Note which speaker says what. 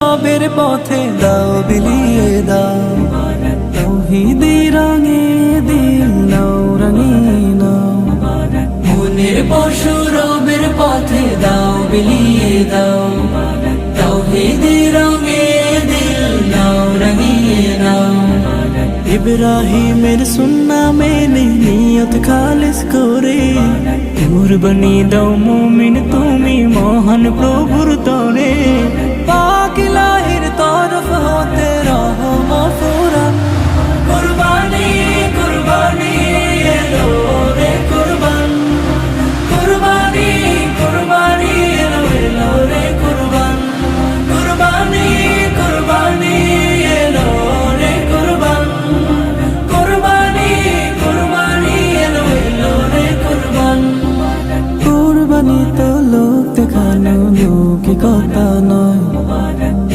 Speaker 1: রবের পথে দাও বিলিয়ে দাও, তাওহীদের রঙে দিল নাও রাঙিয়ে নাও। মনের পশু রবের পথে দাও বিলিয়ে দাও, তাওহীদের রঙে দিল নাও রাঙিয়ে নাও। ইব্রাহিমের সুন্নাহ মেনে নিয়ত খালিস করে, কুরবানি দাও মুমিন তুমি মহান প্রভুর তরে।